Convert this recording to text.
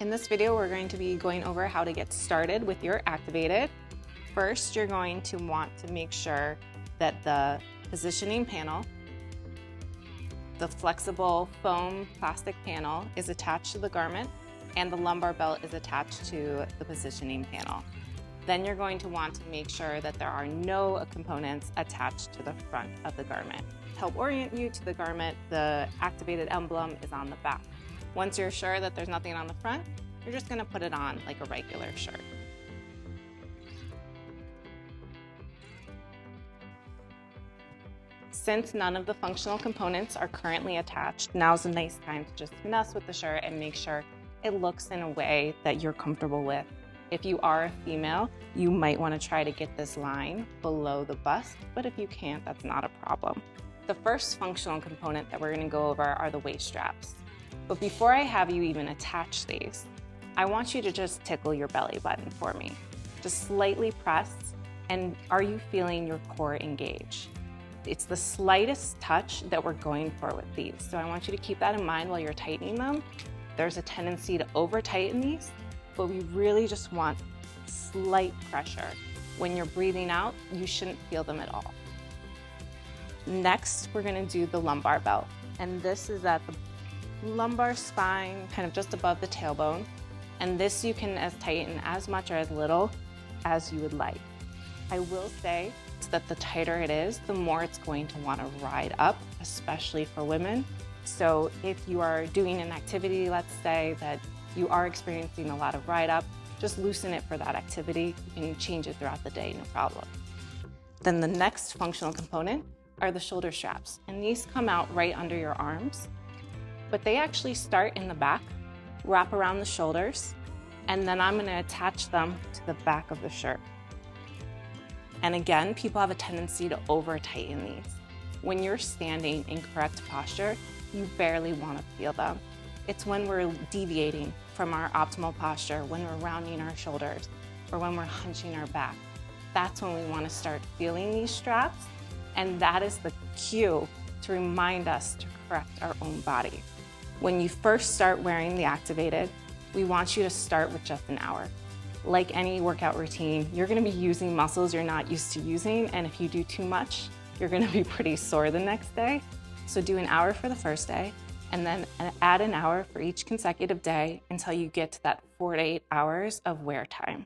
In this video, we're going to be going over how to get started with your ActivAided. First, you're going to want to make sure that the positioning panel, the flexible foam plastic panel, is attached to the garment and the lumbar belt is attached to the positioning panel. Then you're going to want to make sure that there are no components attached to the front of the garment. To help orient you to the garment, the ActivAided emblem is on the back. Once you're sure that there's nothing on the front, you're just going to put it on like a regular shirt. Since none of the functional components are currently attached, now's a nice time to just mess with the shirt and make sure it looks in a way that you're comfortable with. If you are a female, you might want to try to get this line below the bust, but if you can't, that's not a problem. The first functional component that we're going to go over are the waist straps. But before I have you even attach these, I want you to just tickle your belly button for me. Just slightly press, and are you feeling your core engage? It's the slightest touch that we're going for with these. So I want you to keep that in mind while you're tightening them. There's a tendency to over tighten these, but we really just want slight pressure. When you're breathing out, you shouldn't feel them at all. Next, we're going to do the lumbar belt. And this is at the lumbar spine, kind of just above the tailbone. And this you can tighten as much or as little as you would like. I will say that the tighter it is, the more it's going to want to ride up, especially for women. So if you are doing an activity, let's say that you are experiencing a lot of ride up, just loosen it for that activity. You can change it throughout the day, no problem. Then the next functional component are the shoulder straps. And these come out right under your arms, but they actually start in the back, wrap around the shoulders, and then I'm going to attach them to the back of the shirt. And again, people have a tendency to over tighten these. When you're standing in correct posture, you barely want to feel them. It's when we're deviating from our optimal posture, when we're rounding our shoulders, or when we're hunching our back. That's when we want to start feeling these straps, and that is the cue to remind us to correct our own body. When you first start wearing the ActivAided, we want you to start with just an hour. Like any workout routine, you're going to be using muscles you're not used to using, and if you do too much, you're going to be pretty sore the next day. So do an hour for the first day, and then add an hour for each consecutive day until you get to that 4 to 8 hours of wear time.